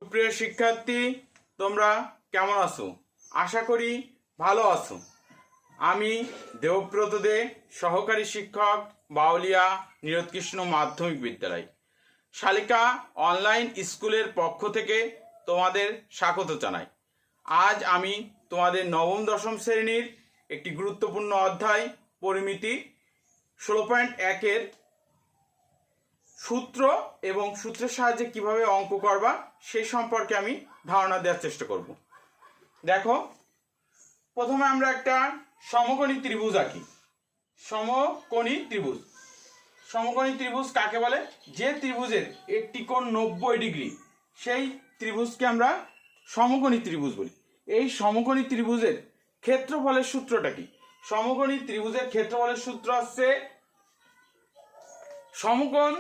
প্রিয় শিক্ষার্থী, তোমরা কেমন আছো? আশা করি ভালো আছো। আমি দেবব্রত দে, সহকারী শিক্ষক, বাউলিয়া নিরোৎকৃষ্ণ মাধ্যমিক বিদ্যালয় শালিকা অনলাইন স্কুলের পক্ষ থেকে তোমাদের স্বাগত জানাই। আজ আমি তোমাদের নবম দশম শ্রেণীর একটি গুরুত্বপূর্ণ অধ্যায় পরিমিতি 16.1-এর সূত্র এবং সূত্রের সাহায্যে কিভাবে অঙ্ক করবা সেই সম্পর্কে আমি ধারণা দেওয়ার চেষ্টা করব। দেখো, প্রথমে আমরা একটা সমকোণী ত্রিভুজ আঁকি। সমকোণী ত্রিভুজ, সমকোণী ত্রিভুজ কাকে বলে? যে ত্রিভুজের একটি কোণ 90 ডিগ্রি, সেই ত্রিভুজকে আমরা সমকোণী ত্রিভুজ বলি। এই সমকোণী ত্রিভুজের ক্ষেত্রফলের সূত্রটা কি? সমকোণী ত্রিভুজের ক্ষেত্রফলের সূত্র হচ্ছে সমকোণ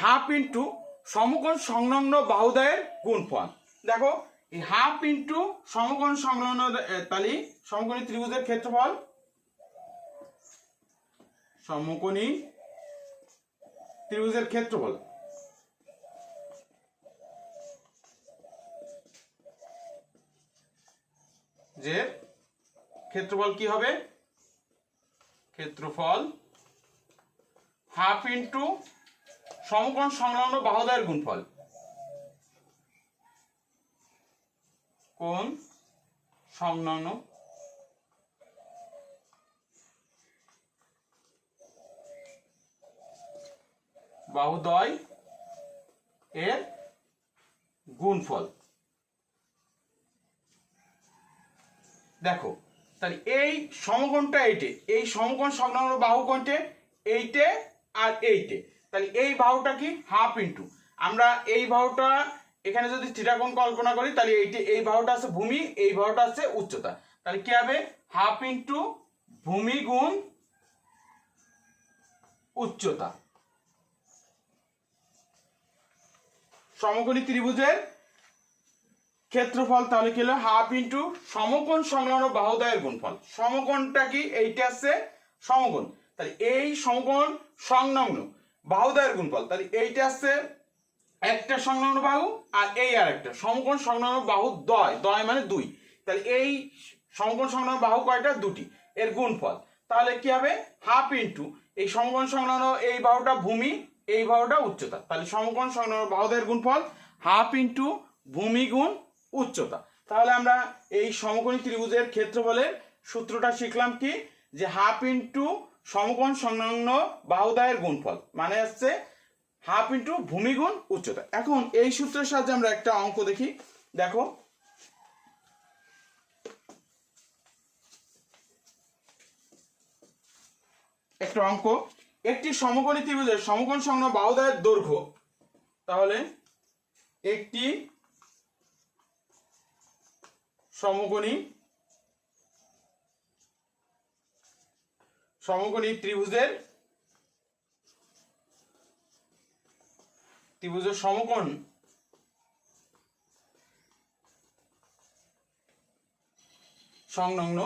হাফ ইন্টু সমকোণ সংলগ্ন বাহুদ্বয়ের গুণফল। দেখো, এই হাফ ইন্টু সমকোণ সংলগ্ন, তাহলে সমকোণী ত্রিভুজের ক্ষেত্রফল, সমকোণী ত্রিভুজের ক্ষেত্রফল যে ক্ষেত্রফল কি হবে? ক্ষেত্রফল হাফ ইন্টু সমকোণ সংলগ্ন বাহুদ্বয়ের গুণফল, কোণ সংলগ্ন বাহুদ্বয় এর গুণফল। দেখো, তাহলে এই সমকোণটা এইটে, এই সমকোণ সংলগ্ন বাহু কোণটে এইটে আর এইটে, তাহলে এই বাহুটা কি? হাফ ইন্টু, আমরা এই বাহুটা এখানে যদি থিটা কোণ কল্পনা করি, তাহলে এইটে, এই বাহুটা আছে ভূমি, এই বাহুটা আছে উচ্চতা, তাহলে কি হবে? হাফ ইন্টু ভূমি গুণ উচ্চতা। সমকোণী ত্রিভুজের ক্ষেত্রফল তাহলে কি হলো? হাফ ইন্টু সমকোণ সংলগ্ন বাহুদ্বয়ের গুণফল। সমকোণটা কি? এইটা আছে সমকোণ, তাহলে এই সমকোণ সংলগ্ন বাহুদ্বয়ের গুণফল, তাহলে এইটা আছে একটা সংলগ্ন বাহু আর এই আর একটা সমকোণ সংলগ্ন বাহু দ্বয়, দ্বয় মানে দুই, তাহলে এই সমকোণ সংলগ্ন বাহু কয়টা? দুটি, এর গুণফল। তাহলে কি হবে? হাফ ইন্টু এই সমকোণ সংলগ্ন এই বাহুটা ভূমি, এই বাহুটা উচ্চতা, তাহলে সমকোণ সংলগ্ন বাহুদ্বয়ের গুণফল হাফ ইন্টু ভূমি গুণ উচ্চতা। তাহলে আমরা এই সমকোণী ত্রিভুজের ক্ষেত্রফলের সূত্রটা শিখলাম কি? যে হাফ ইন্টু সমকোণ সংলগ্ন বাহুদ্বয়ের গুণফল মানে হচ্ছে হাফ ইন্টু ভূমি গুণ উচ্চতা। এখন এই সূত্রের সাহায্যে আমরা একটা অঙ্ক দেখি। দেখো, একটা অঙ্ক, একটি সমকোণী ত্রিভুজের সমকোণ সংলগ্ন বাহুদ্বয়ের দৈর্ঘ্য, তাহলে একটি সমকোণী ত্রিভুজের সমকোণ সংলগ্ন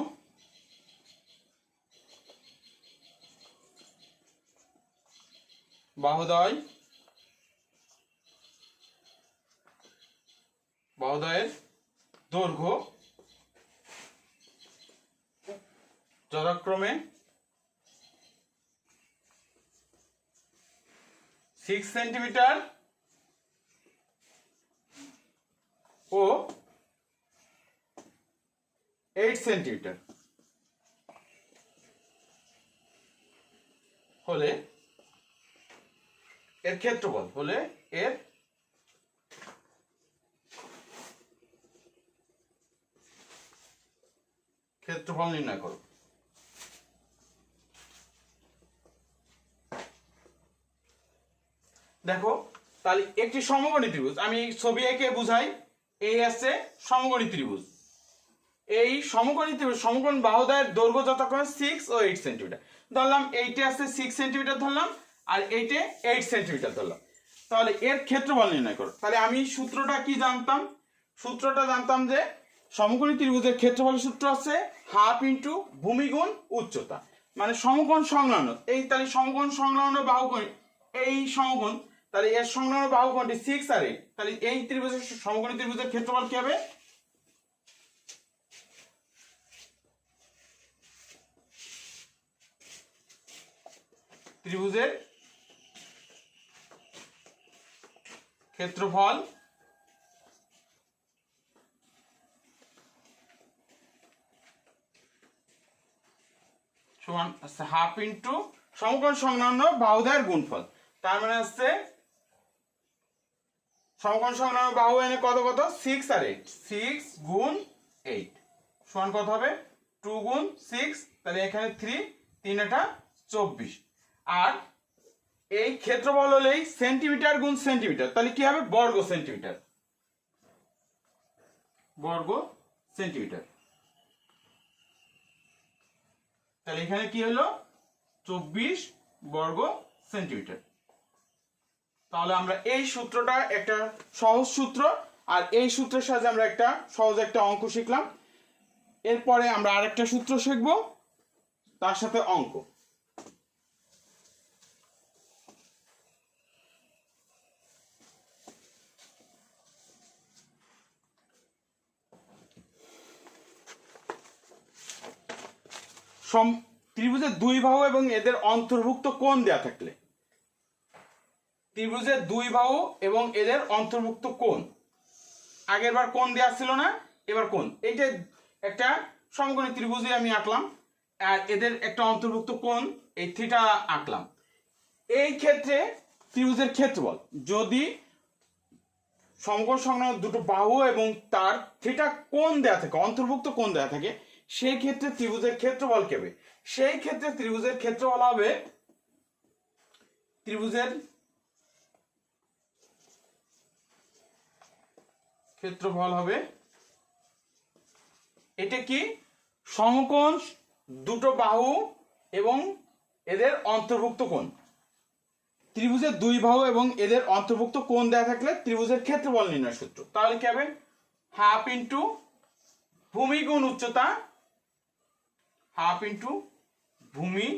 বাহুদ্বয়ের দৈর্ঘ্য যথাক্রমে 6 সেন্টিমিটার ও 8 সেন্টিমিটার হলে এর ক্ষেত্রফল, হলে এর ক্ষেত্রফল নির্ণয় করো। দেখো, তাহলে একটি সমকোণী ত্রিভুজ, আমি ছবি এঁকে বুঝাই। এই আছে সমকোণী ত্রিভুজ, এই সমকোণী ত্রিভুজ সমকোণ বাহুদ্বয়ের দৈর্ঘ্য যথাক্রমে 6 ও 8 সেন্টিমিটার ধরলাম। এইটা আছে 6 সেন্টিমিটার ধরলাম আর এইটা 8 সেন্টিমিটার ধরলাম। তাহলে এর ক্ষেত্রফল নির্ণয় করো। তাহলে আমি সূত্রটা কি জানতাম? সূত্রটা জানতাম যে সমকোণী ত্রিভুজের ক্ষেত্রফলের সূত্র আছে হাফ ইন্টু ভূমি গুণ উচ্চতা, মানে সমকোণ সংলগ্ন, এই তাহলে সমকোণ সংলগ্ন বাহুকোণ, এই সমকোণ তাহলে এর সংলগ্ন বাহু কোনটি 6 আর 8, তাহলে এই ত্রিভুজের সমকোণী ত্রিভুজের ক্ষেত্রফল কি হবে? ত্রিভুজের ক্ষেত্রফল সমান হাফ ইন্টু সমকোণ সংলগ্ন বাহুদ্বয়ের গুণফল। তার মানে হচ্ছে সমকোণ সংলগ্ন বাহু এনে কত কত 6 আর 8, 6 গুণ 8 সমান কত হবে 2 গুণ 6, তাহলে এখানে 3, 3 এটা 24। আর এই ক্ষেত্রফল হলেই সেন্টিমিটার গুণ সেন্টিমিটার, তাহলে কি হবে বর্গ সেন্টিমিটার, বর্গ সেন্টিমিটার। তাহলে এখানে কি হলো 24 বর্গ সেন্টিমিটার। তাহলে আমরা এই সূত্রটা একটা সহজ সূত্র, আর এই সূত্রের সাহায্যে আমরা একটা সহজ একটা অঙ্ক শিখলাম। এরপরে আমরা আরেকটা সূত্র শিখব, তার সাথে অঙ্ক। ত্রিভুজের দুই বাহু এবং এদের অন্তর্ভুক্ত কোণ দেয়া থাকলে, ত্রিভুজের দুই বাহু এবং এদের অন্তর্ভুক্ত কোণ, আগের বার কোণ দেয়া ছিল না, এবার কোণ। এইটা একটা সমকোণী ত্রিভুজে আমি আঁকলাম, আর এদের একটা অন্তর্ভুক্ত কোণ এই থিটা আঁকলাম। এই ক্ষেত্রে ত্রিভুজের ক্ষেত্রফল যদি সমকোণ সংলগ্ন দুটো বাহু এবং তার থিটা কোণ দেয়া থাকে, অন্তর্ভুক্ত কোণ দেয়া থাকে, সেই ক্ষেত্রে ত্রিভুজের ক্ষেত্রফল কি হবে? সেই ক্ষেত্রে ত্রিভুজের ক্ষেত্রফল হবে ত্রিভুজের ক্ষেত্রফল হবে, এটা কি সমকোণ দুটো বাহু এবং এদের অন্তর্ভুক্ত কোণ। ত্রিভুজের দুই বাহু এবং এদের অন্তর্ভুক্ত কোণ দেয়া থাকলে ত্রিভুজের ক্ষেত্রফল নির্ণয় সূত্র। তাহলে কি হবে হাফ ইন্টু ভূমি গুণ উচ্চতা, হাফ ইন্টু ভূমি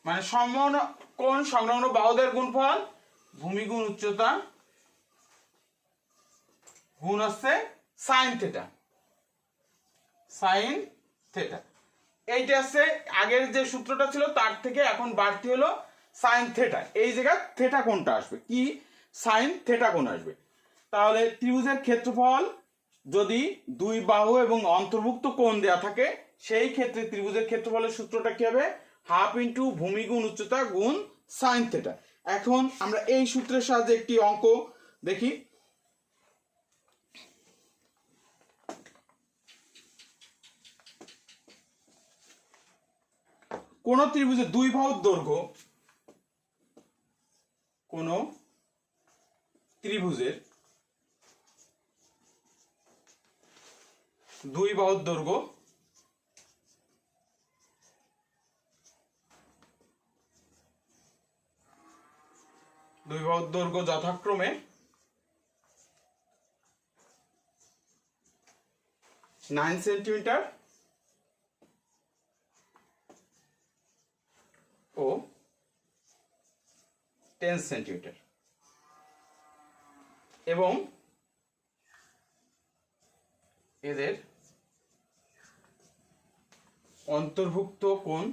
মানে সমকোণ সংলগ্ন বাহুদের গুণফল, ভূমি গুণ উচ্চতা গুণ হচ্ছে সাইন থিটা, সাইন থিটা। এইটা হচ্ছে আগের যে সূত্রটা ছিল তার থেকে এখন বাড়তি হলো সাইন থিটা। এই জায়গায় থিটা কোণটা আসবে, কি সাইন থিটা কোণ আসবে। তাহলে ত্রিভুজের ক্ষেত্রফল যদি দুই বাহু এবং অন্তর্ভুক্ত কোণ দেয়া থাকে, সেই ক্ষেত্রে ত্রিভুজের ক্ষেত্রফলের সূত্রটা কি হবে হাফ ইন্টু ভূমি গুণ উচ্চতা গুণ সাইন থিটা। এখন আমরা এই সূত্রের সাহায্যে একটি অঙ্ক দেখি। কোন ত্রিভুজের দুই বাহুর দৈর্ঘ্য, কোন ত্রিভুজের দুই বাহুর দৈর্ঘ্য যথাক্রমে 9 সেন্টিমিটার ও 10 সেন্টিমিটার এবং এদের অন্তর্ভুক্ত কোণ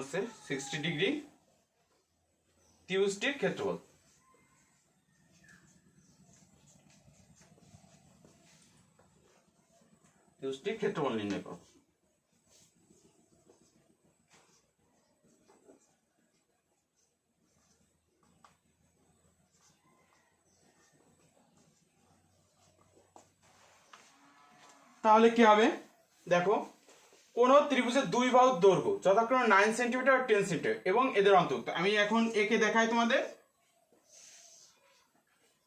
হচ্ছে 60 ডিগ্রি। ত্রিভুজটির ক্ষেত্রফল, ত্রিভুজটির ক্ষেত্রফল নির্ণয় করো। তাহলে কি হবে দেখো, কোন ত্রিভুজের দুই বাহুর দৈর্ঘ্য যথাক্রমে 9 সেন্টিমিটার আর 10 সেন্টিমিটার এবং এদের অন্তর্ভুক্ত। আমি এখন একে দেখাই তোমাদের।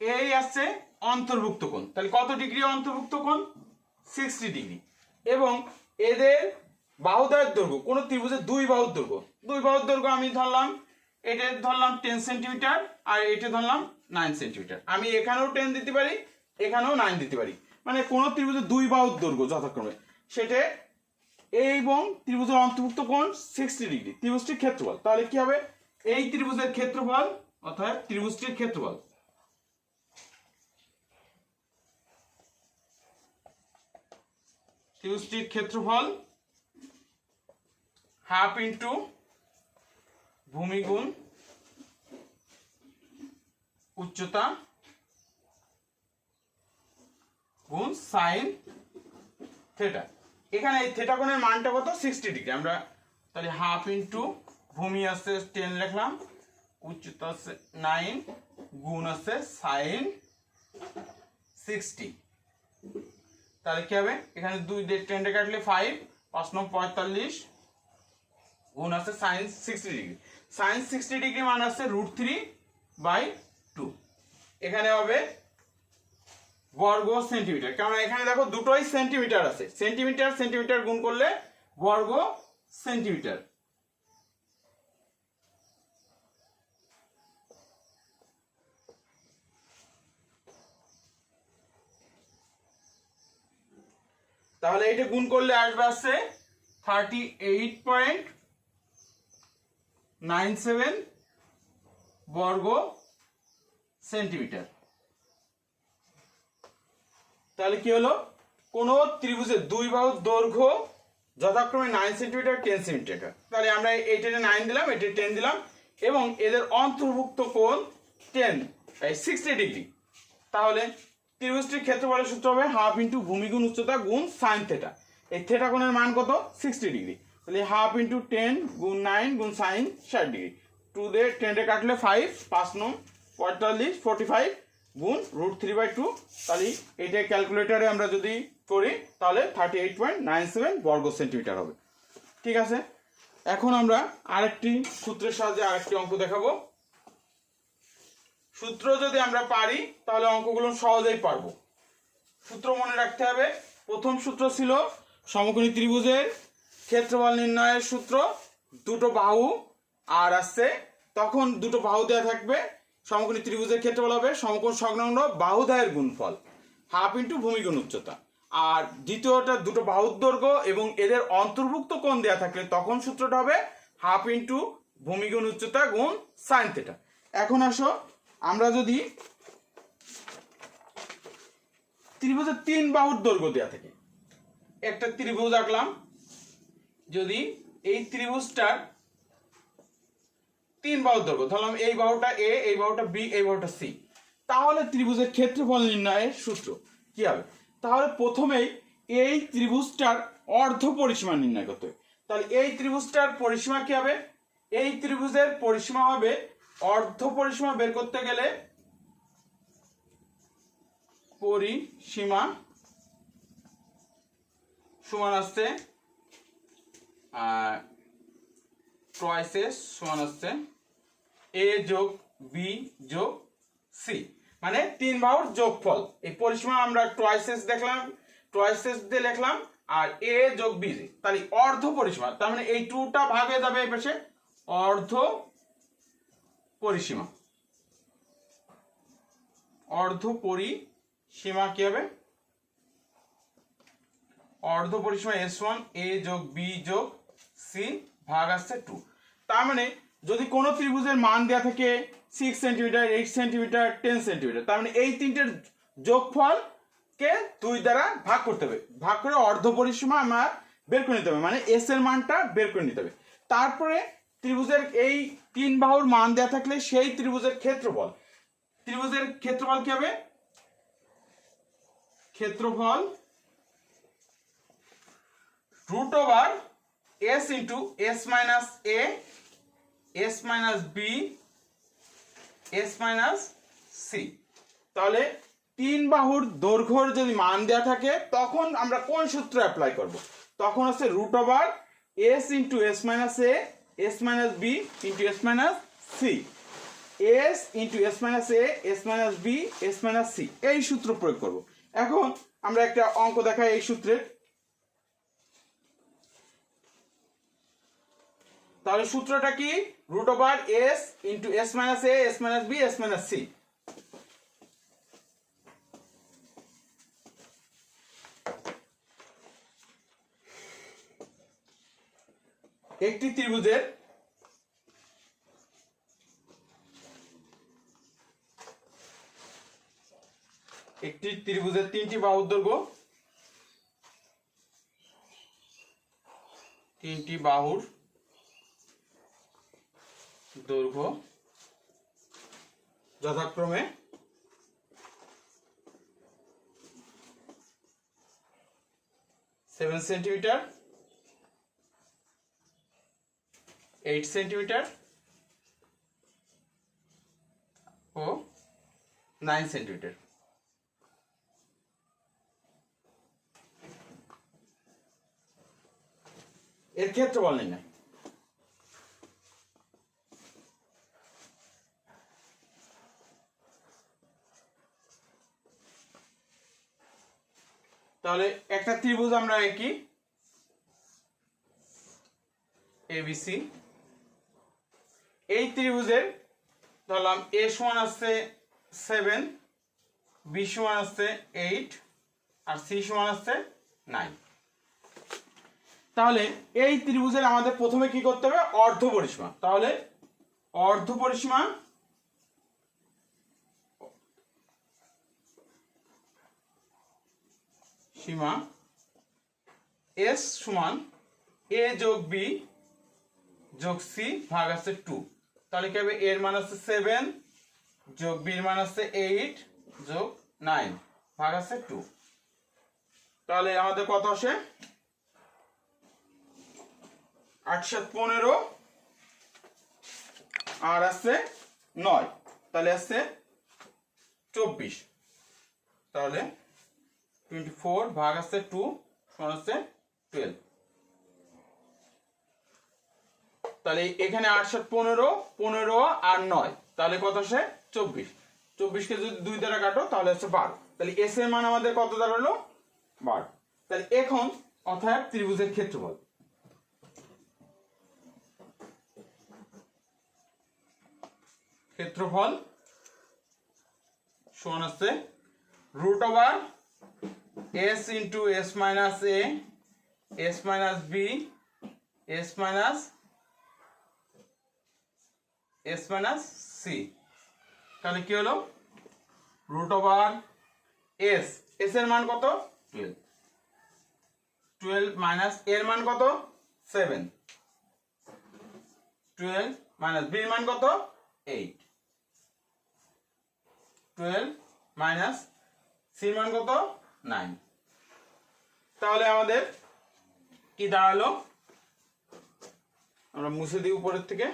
এই আসছে অন্তর্ভুক্ত কোণ, তাহলে কত ডিগ্রি অন্তর্ভুক্ত কোণ 60 ডিগ্রি। এবং এদের বাহুদ্বয়ের দৈর্ঘ্য, কোন ত্রিভুজের দুই বাহুর দৈর্ঘ্য আমি ধরলাম, এটা ধরলাম 10 সেন্টিমিটার আর এটা ধরলাম 9 সেন্টিমিটার। আমি এখানেও 10 দিতে পারি, এখানেও 9 দিতে পারি। মানে কোন ত্রিভুজের দুই বাহুর দৈর্ঘ্য যথাক্রমে সেটা এবং ত্রিভুজের অন্তর্ভুক্ত কোণ 60 ডিগ্রি ত্রিভুজটির ক্ষেত্রফল। তাহলে কি হবে, এই ত্রিভুজের ক্ষেত্রফল অর্থাৎ ত্রিভুজটির ক্ষেত্রফল ত্রিভুজটির ক্ষেত্রফল হাফ ইন্টু ভূমি গুণ উচ্চতা গুণ সাইন থিটা। এখানে এই থিটা কোণের মানটা কত, 60 ডিগ্রি। আমরা তাহলে হাফ ইন্টু ভূমি আছে 10 লিখলাম, উচ্চতা আছে 9 গুণ আছে সাইন 60। তাহলে কি হবে, এখানে 2 দিয়ে 10 কাটলে 5, 5 9 45 গুণ আছে সাইন 60 ডিগ্রি। সাইন 60 ডিগ্রি মান আছে √3/2। এখানে হবে বর্গ সেন্টিমিটার, কারণ এখানে দেখো দুটোই সেন্টিমিটার আছে, সেন্টিমিটার সেন্টিমিটার গুণ করলে বর্গ সেন্টিমিটার। তাহলে এটা গুণ করলে আসবে আছে 38.97 বর্গ সেন্টিমিটার। তাহলে কি হলো, কোন ত্রিভুজের দুই বাহুর দৈর্ঘ্য যথাক্রমে 9 সেন্টিমিটার 10 সেন্টিমিটার। তাহলে আমরা এইটাতে 9 দিলাম, এটা 10 দিলাম, এবং এদের অন্তর্ভুক্ত কোণ 60 ডিগ্রি। তাহলে ত্রিভুজটির ক্ষেত্রফলের সূত্র হবে হাফ ইন্টু ভূমি গুণ উচ্চতা গুণ সাইন থিটা। এই থিটা কোণের মান কত, 60 ডিগ্রি। তাহলে হাফ ইন্টু 10 গুণ 9 গুণ সাইন 60 ডিগ্রি। 2 দিয়ে 10 কাটলে 5, 5 9 45 45 গুণ √3/2। তাহলে এটা ক্যালকুলেটরে আমরা যদি করি তাহলে 38.97 বর্গ সেন্টিমিটার হবে। ঠিক আছে, এখন আমরা আরেকটি সূত্রের সাহায্যে আরেকটি অঙ্ক দেখাবো। সূত্র যদি আমরা পারি তাহলে অঙ্কগুলো সহজেই পারবো। সূত্র মনে রাখতে হবে, প্রথম সূত্র ছিল সমকোণী ত্রিভুজের ক্ষেত্রফল নির্ণয়ের সূত্র, দুটো বাহু আর আসছে, তখন দুটো বাহু দেওয়া থাকবে, সমকোণী ত্রিভুজের ক্ষেত্রফল হবে সমকোণ সংলগ্ন বাহুদ্বয়ের গুণফল হাফ ইন্টু ভূমি গুণ উচ্চতা। আর দ্বিতীয়টা দুটো বাহুর দৈর্ঘ্য এবং এদের অন্তর্ভুক্ত কোণ দেওয়া থাকলে তখন সূত্রটা হবে হাফ ইন্টু ভূমি গুণ উচ্চতা গুণ সাইন থিটা। এখন আসো, আমরা যদি ত্রিভুজের 3 বাহুর দৈর্ঘ্য দেওয়া থাকে, একটা ত্রিভুজ আঁকলাম, যদি এই ত্রিভুজটার 3 বাহুর দৈর্ঘ্য ধরলাম, এই বাহুটা এ, এই বাহুটা বি, এই বাহুটা সি, তাহলে ত্রিভুজের ক্ষেত্রফল নির্ণয়ের সূত্র কি হবে? তাহলে প্রথমেই এই ত্রিভুজটার অর্ধ পরিসীমা নির্ণয় করতে হবে। তাহলে এই ত্রিভুজটার পরিসীমা কি হবে? এই ত্রিভুজের পরিসীমা হবে, অর্ধ পরিসীমা বের করতে গেলে পরিসীমা সমান আসছে ট্রাইসেস সমান আসছে এ যোগ বি যোগ সি, মানে 3 বাহুর যোগফল। এই পরিসীমা আমরা ট্রাইসেস দেখলাম, ট্রাইসেস দিয়ে লিখলাম, আর এ যোগ বি, তাহলে অর্ধ পরিসীমা, তার মানে এই 2টা ভাগ হয়ে যাবে এই পাশে, অর্ধ পরিসীমা। অর্ধ পরিসীমা কি হবে? অর্ধ পরিসীমা S1 এ যোগ বি যোগ সি ভাগ আসছে 2। তার মানে যদি কোনো ত্রিভুজের মান দেওয়া থাকে 6 সেন্টিমিটার 8 সেন্টিমিটার 10 সেন্টিমিটার, তার মানে এই তিনটের যোগফলকে 2 দ্বারা ভাগ করতে হবে, ভাগ করে অর্ধ পরিসীমা আমার বের করে নিতে হবে, মানে এস এর মানটা বের করে নিতে হবে। তারপরে ত্রিভুজের এই 3 বাহুর মান দেওয়া থাকলে সেই ত্রিভুজের ক্ষেত্রফল, ত্রিভুজের ক্ষেত্রফল কি হবে? ক্ষেত্রফল √s into s minus a s minus b s minus c। তাহলে 3 বাহুর দৈর্ঘ্যর যদি মান দেওয়া থাকে তখন আমরা কোন সূত্র অ্যাপ্লাই করব? তখন হচ্ছে √s into s minus a s minus b into s minus c, s into s minus a s minus b s minus c, এই সূত্র প্রয়োগ করব। এখন আমরা একটা অঙ্ক দেখাই এই সূত্রের। তাহলে সূত্রটা কি? √s into s minus a s minus b s minus c। একটি ত্রিভুজের তিনটি বাহুর দৈর্ঘ্য, যথাক্রমে 7 সেন্টিমিটার, 8 সেন্টিমিটার ও 9 সেন্টিমিটার। এর ক্ষেত্রফল নির্ণয়। তাহলে একটা ত্রিভুজ আমরা এঁকি এবিসি। এই ত্রিভুজের ধরলাম এ সমান আসছে 7, বি সমান আসছে 8 আর সি সমান আসছে 9। তাহলে এই ত্রিভুজের আমাদের প্রথমে কি করতে হবে? অর্ধ পরিসীমা। তাহলে অর্ধ পরিসীমা সীমা এস সমান এ যোগ বি যোগ সি ভাগ আছে 2। তাহলে কি হবে? এর মান আছে 7 যোগ বির মান আছে 8 যোগ 9 ভাগ আছে 2। তাহলে আমাদের কত আসে? 8 7 15 আর আছে 9, তাহলে আছে 24। তাহলে 24 ভাগ আছে 2 সমান আছে 12। তাহলে এখানে 8 7 15 15 আর 9, তাহলে কত আসে? 24। 24 কে যদি 2 দ্বারা কাটো তাহলে আছে 12। তাহলে এস এর মান আমাদের কত দাঁড়ালো? 12। তাহলে এখন অর্থাৎ ত্রিভুজের ক্ষেত্রফল। ক্ষেত্রফল সমান আছে √s into s minus a s minus b s minus c। তাহলে কি হলো? √s, s এর মান কত? 12 মাইনাস এর মান কত? 7, 12 মাইনাস b এর মান কত? 8, 12 মাইনাস c এর মান কত? 9। তাহলে আমাদের কি দাঁড়ালো? আমরা মুছে দিই উপরের থেকে।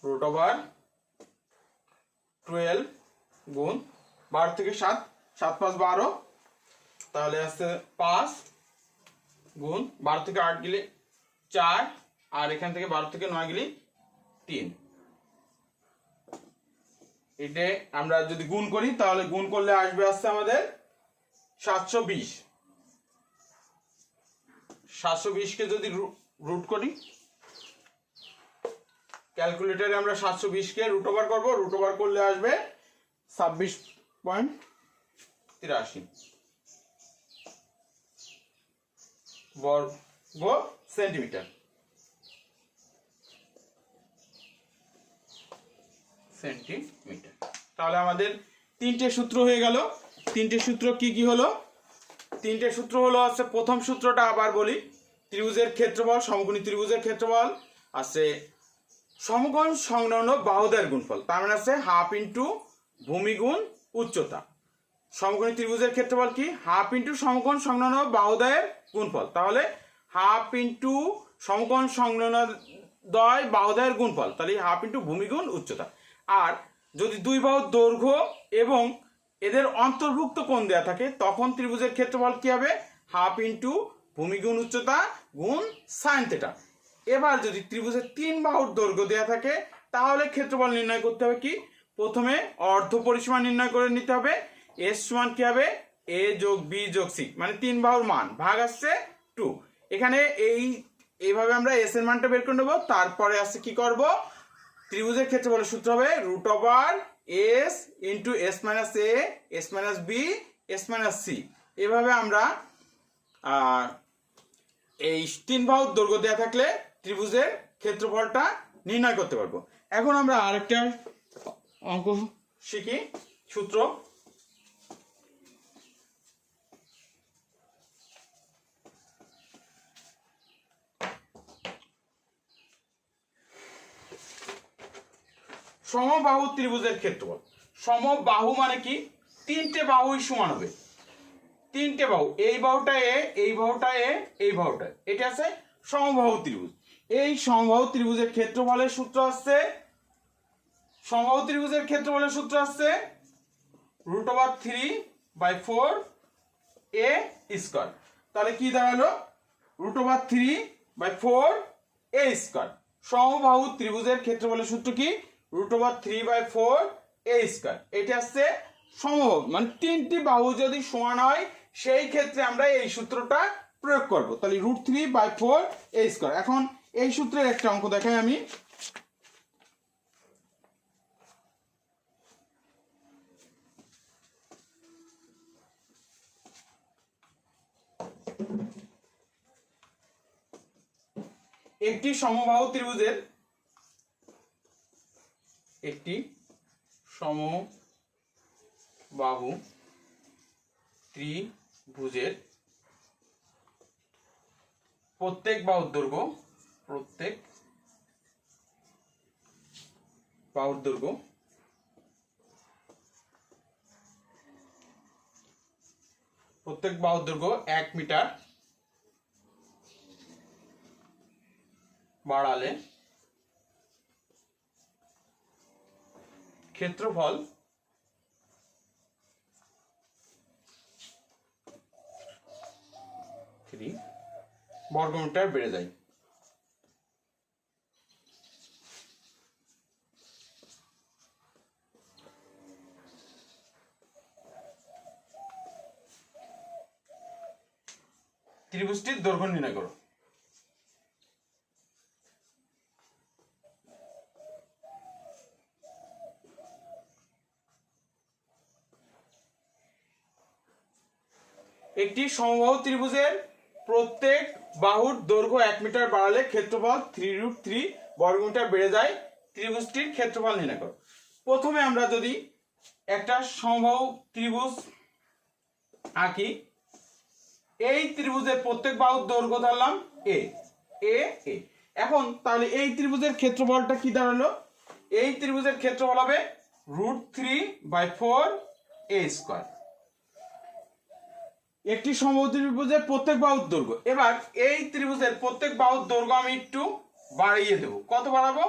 √12 গুণ 12 থেকে 7, 7 5 12, তাহলে আসছে 5 গুণ 12 থেকে 8 গেলে 4 আর এখান থেকে 12 থেকে 9 গেলে 3। এটা আমরা যদি গুণ করি তাহলে গুণ করলে আসবে আসছে আমাদের 720। 720 কে যদি রুট করি, ক্যালকুলেটরে আমরা 720 কে রুট ওভার করব, রুট ওভার করলে আসবে 26.83 বর্গ সেন্টিমিটার। তাহলে আমাদের তিনটে সূত্র হয়ে গেল। তিনটে সূত্র কি কি হলো? তিনটে সূত্র হলো আছে, প্রথম সূত্রটা আবার বলি, ত্রিভুজের ক্ষেত্রফল, সমকোণী ত্রিভুজের ক্ষেত্রফল আছে সমকোণ সংলগ্ন বাহুদ্বয়ের গুণফল, তার মানে আছে হাফ ইন্টু ভূমি গুণ উচ্চতা। সমকোণী ত্রিভুজের ক্ষেত্রফল কি? হাফ ইন্টু সমকোণ সংলগ্ন বাহুদ্বয়ের গুণফল। তাহলে হাফ ইন্টু সমকোণ সংলগ্ন বাহুদ্বয়ের গুণফল, তাহলে হাফ ইন্টু ভূমি গুণ উচ্চতা। আর যদি দুই বাহুর দৈর্ঘ্য এবং এদের অন্তর্ভুক্ত কোণ দেওয়া থাকে তখন ত্রিভুজের ক্ষেত্রফল কি হবে? হাফ ইন্টু ভূমি গুণ উচ্চতা গুণ সাইন থিটা। এবার যদি ত্রিভুজের 3 বাহুর দৈর্ঘ্য দেওয়া থাকে তাহলে ক্ষেত্রফল নির্ণয় করতে হবে কি? প্রথমে অর্ধ পরিসীমা নির্ণয় করে নিতে হবে। এস সমান কি হবে? এ যোগ বি যোগ সি, মানে 3 বাহুর মান ভাগ আসছে 2। এখানে এইভাবে আমরা এস এর মানটা বের করে নেব। তারপরে আসছে কি করব? ত্রিভুজের ক্ষেত্রফলের সূত্র হবে root over S into S minus A S minus B S minus C. এভাবে আমরা এই 3 বাহুর দৈর্ঘ্য দেওয়া থাকলে ত্রিভুজের ক্ষেত্রফলটা নির্ণয় করতে পারবো। এখন আমরা আরেকটা অঙ্ক শিখি, সূত্র। সমবাহু ত্রিভুজের ক্ষেত্রফল। সমবাহু মানে কি? 3টে বাহুই সমান হবে। 3টে বাহু, এই বাহুটা এ, এই বাহুটা এ, এই বাহুটা, এটা আছে সমবাহু ত্রিভুজ। এই সমবাহু ত্রিভুজের ক্ষেত্রফলের সূত্র হচ্ছে, সমবাহু ত্রিভুজের ক্ষেত্রফলের সূত্র হচ্ছে রুট ওভার 3/4 এ স্কয়ার। তাহলে কি দাঁড়ালো? রুট ওভার 3/4 এ স্কয়ার। সমবাহু ত্রিভুজের ক্ষেত্রফলের সূত্র কি? রুট ওভার 3/4 এ স্কয়ার। এটা হচ্ছে সমবাহু, মানে 3টি বাহু যদি সমান হয় সেই ক্ষেত্রে আমরা এই সূত্রটা প্রয়োগ করব। তাহলে রুট 3/4 এ স্কয়ার। এখন এই সূত্রের একটা অঙ্ক দেখাই আমি। একটি সমবাহু ত্রিভুজের প্রত্যেক বাহুর দৈর্ঘ্য প্রত্যেক বাহুর দৈর্ঘ্য 1 মিটার বাড়ালে ক্ষেত্রফল 3 বর্গমিটার বেড়ে যায়। ত্রিভুজটির দৈর্ঘ্য নির্ণয় করো। একটি সমবাহু ত্রিভুজের প্রত্যেক বাহুর দৈর্ঘ্য 1 মিটার বাড়ালে ক্ষেত্রফল 3√3 বর্গমিটার বেড়ে যায়। ত্রিভুজটির ক্ষেত্রফল নির্ণয় করো। প্রথমে আমরা যদি একটা সমবাহু ত্রিভুজ আঁকি, এই ত্রিভুজের প্রত্যেক বাহুর দৈর্ঘ্য ধরলাম এ এ এ। এখন তাহলে এই ত্রিভুজের ক্ষেত্রফলটা কি দাঁড়ালো? এই ত্রিভুজের ক্ষেত্রফল হবে √3/4 এ স্কয়ার। একটি সমবাহু ত্রিভুজের প্রত্যেক বাহুর দৈর্ঘ্য। এবার এই ত্রিভুজের প্রত্যেক বাহুর দৈর্ঘ্য আমি একটু বাড়িয়ে দেব। কত বাড়াবো?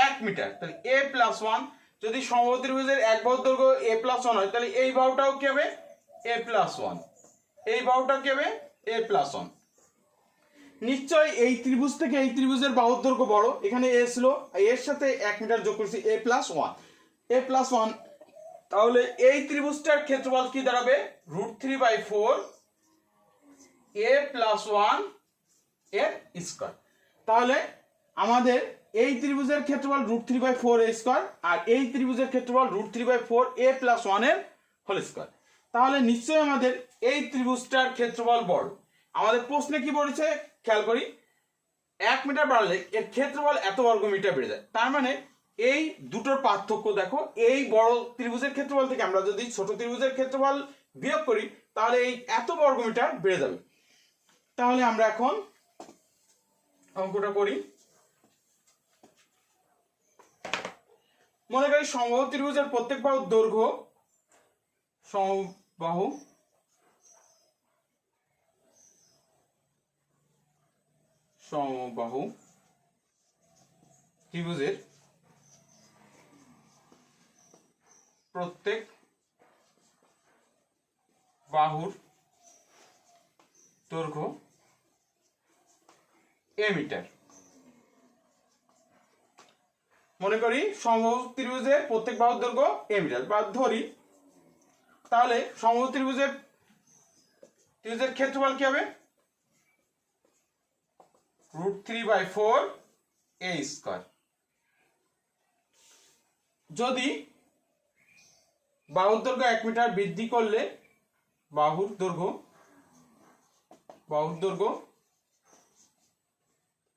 1 মিটার। তাহলে a+1, যদি সমবাহু ত্রিভুজের এক বাহুর দৈর্ঘ্য a+1 হয়, তাহলে এই বাহুটাও কি হবে? a+1। এই বাহুটা কি হবে? a+1। নিশ্চয়ই এই ত্রিভুজ থেকে এই ত্রিভুজের বাহুর দৈর্ঘ্য বড়। এখানে a ছিল, এর সাথে 1 মিটার যোগ করেছি, a+1। তাহলে এই ত্রিভুজটার ক্ষেত্রফল কি দাঁড়াবে? √3/4 a+1 এর স্কয়ার। তাহলে আমাদের এই ত্রিভুজের ক্ষেত্রফল √3/4 এ স্কয়ার, আর এই ত্রিভুজের ক্ষেত্রফল √3/4 a+1 এর হোল স্কয়ার। তাহলে নিশ্চয়ই আমাদের এই ত্রিভুজটার ক্ষেত্রফল বড়। আমাদের প্রশ্নে কি বলেছে খেয়াল করি, 1 মিটার বাড়ালে এর ক্ষেত্রফল এত বর্গমিটার বেড়ে যায়। তার মানে এই দুটোর পার্থক্য দেখো, এই বড় ত্রিভুজের ক্ষেত্রফল থেকে আমরা যদি ছোট ত্রিভুজের ক্ষেত্রফল বিয়োগ করি, তাহলে এই এত বর্গমিটার বেড়ে যাবে। তাহলে আমরা এখন অঙ্কটা করি। মনে করি সমবাহু ত্রিভুজের প্রত্যেক বাহুর দৈর্ঘ্য, সমবাহু ত্রিভুজের প্রত্যেক বাহুর দৈর্ঘ্য a মিটার। মনে করি সমবাহু ত্রিভুজের প্রত্যেক বাহুর দৈর্ঘ্য a মিটার বা ধরি, তাহলে সমবাহু ত্রিভুজের ক্ষেত্রফল কি হবে? √3/4 a স্কয়ার। যদি বাহুর দৈর্ঘ্য 1 মিটার বৃদ্ধি করলে বাহুর দৈর্ঘ্য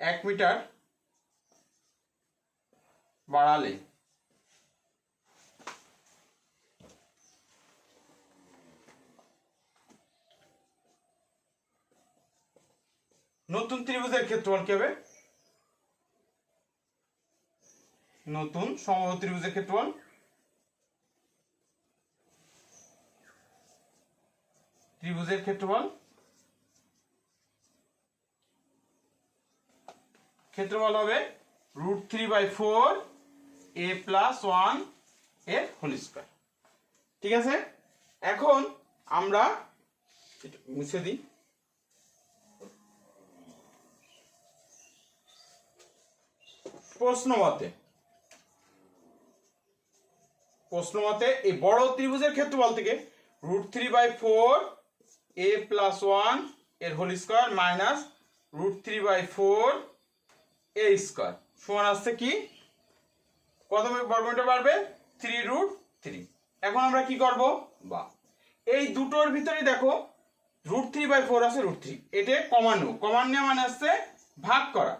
1 মিটার বাড়ালে নতুন ত্রিভুজের ক্ষেত্রফল কি হবে? নতুন সমবাহু ত্রিভুজের ক্ষেত্রফল হবে √3/4 a + 1 এর হোল স্কয়ার। ঠিক আছে, এখন আমরা মুছে দিই। প্রশ্ন মতে এই বড় ত্রিভুজের ক্ষেত্রফল থেকে √3/4 a + 1 এর whole square minus √3/4 a square সমান আসছে কি? কত বর্গমিটার বাড়বে? 3√3। এখন আমরা কি করব? বা এই দুটোর ভিতরে দেখো √3/4 আছে, √3 এটা কমানো মানে আসছে ভাগ করা।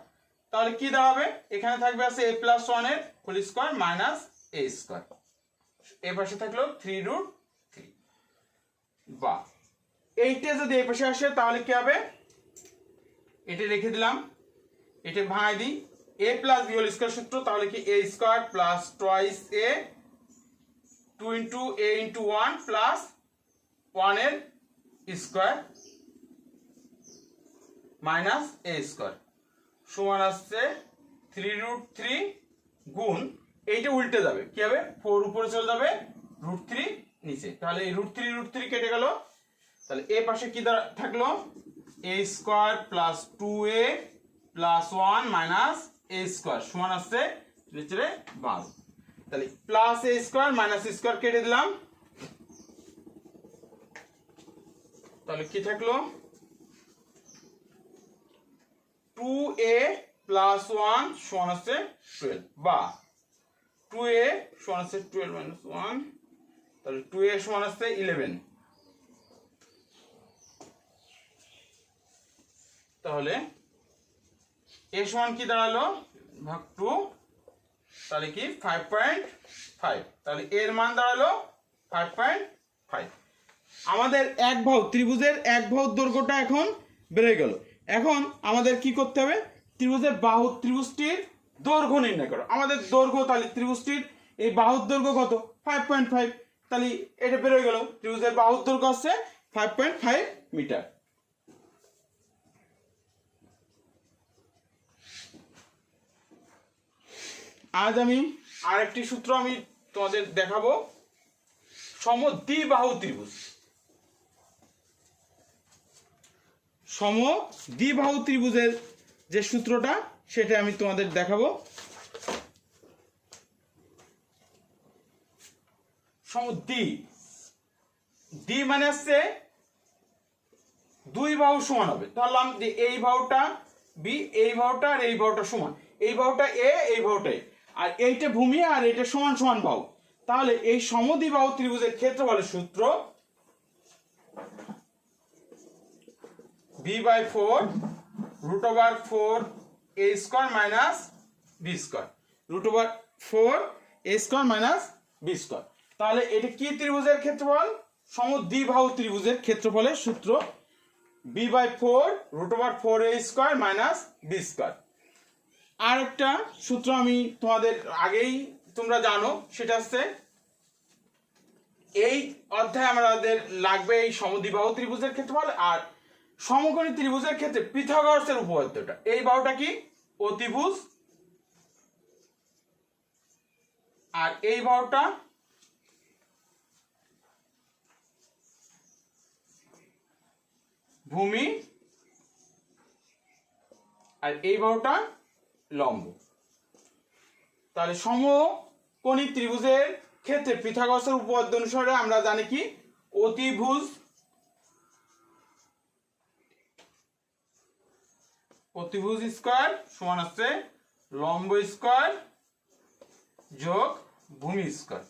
তাহলে কি দাঁড়াবে? এখানে থাকবে আছে a + 1 এর whole square minus a square, এই পাশে থাকলো 3√3। বা এইটা যদি এই পাশে আসে তাহলে কি হবে? এটা রেখে দিলাম, এটা ভাঙাই দিই। a + b হোল স্কয়ার সূত্র, তাহলে কি a square plus twice a 2 * a * 1 plus 1 এর স্কয়ার মাইনাস a স্কয়ার সমান আসছে 3√3 গুণ এইটা উল্টে যাবে, কি হবে? 4 উপরে চলে যাবে, √3 নিচে। তাহলে এই √3 কেটে গেল। তাহলে এ পাশে কি থাকলো? a square plus 2a plus 1 minus a square সমান আসছে নিচে 12। তাহলে plus a square minus a square কেটে দিলাম, তাহলে কি থাকলো? 2a + 1 সমান হচ্ছে 12, বা 2a সমান হচ্ছে 12 - 1, তাহলে 2a সমান হচ্ছে 11। তাহলে a সমান কি দাঁড়ালো? ভাগ 2, তাহলে কি 5.5। তাহলে এর মান দাঁড়ালো 5.5। আমাদের ত্রিভুজের এক বাহুর দৈর্ঘ্যটা এখন বেড়ে গেল। এখন আমাদের কি করতে হবে? ত্রিভুজটির দৈর্ঘ্য নির্ণয় করো। আমাদের দৈর্ঘ্য, তাহলে ত্রিভুজটির এই বাহুর দৈর্ঘ্য কত? 5.5। তাহলে এটা বেড়ে গেল, ত্রিভুজের বাহুর দৈর্ঘ্য আছে 5.5 মিটার। আজ আমি আরেকটি সূত্র আমি তোমাদের দেখাবো, সমদ্বিবাহু ত্রিভুজ। সমদ্বিবাহু ত্রিভুজের যে সূত্রটা সেটা আমি তোমাদের দেখাবো। দ্বি মানে হচ্ছে দুই বাহু সমান হবে। ধরলাম যে এই বাহুটা বি, এই বাহুটা আর এই বাহুটা সমান, এই বাহুটা এ, এই বাহুটা এ, আর এইটা ভূমি আর এইটা সমান সমান বাহু। তাহলে এই সমদ্বিবাহু ত্রিভুজের ক্ষেত্রফলের সূত্র b/4 √4 a square minus b square, √4 a square minus b square. তাহলে এটা কি ত্রিভুজের ক্ষেত্রফল? সমদ্বিবাহু ত্রিভুজের ক্ষেত্রফলের সূত্র b/4 √4 a square minus b square. আর একটা সূত্র আমি তোমাদের আগেই তোমরা জানো, সেটা হচ্ছে এই অধ্যায়ে আমাদের লাগবে এই সমদ্বিবাহু ত্রিভুজের ক্ষেত্রফল আর সমকোণী ত্রিভুজের ক্ষেত্রে পিথাগোরাসের উপপাদ্যটা। এই বাহুটা কি? অতিভুজ, আর এই বাহুটা ভূমি, আর এই বাহুটা লম্ব। তাহলে সমকোণী ত্রিভুজের ক্ষেত্রে পিথাগোরাসের উপপাদ্য অনুসারে আমরা জানি কি? অতিভুজ স্কয়ার সমান হচ্ছে লম্ব স্কয়ার যোগ ভূমি স্কয়ার।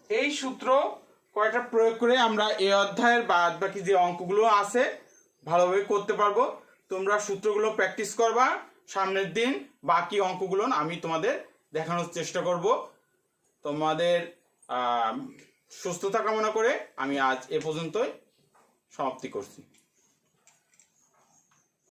এই সূত্র কয়টা প্রয়োগ করে আমরা এই অধ্যায়ের বাদ বাকি যে অঙ্কগুলো আছে ভালোভাবে করতে পারবো। তোমরা সূত্রগুলো প্র্যাকটিস করবা, সামনের দিন বাকি অঙ্কগুলো আমি তোমাদের দেখানোর চেষ্টা করব। তোমাদের সুস্থতা কামনা করে আমি আজ এ পর্যন্তই সমাপ্তি করছি।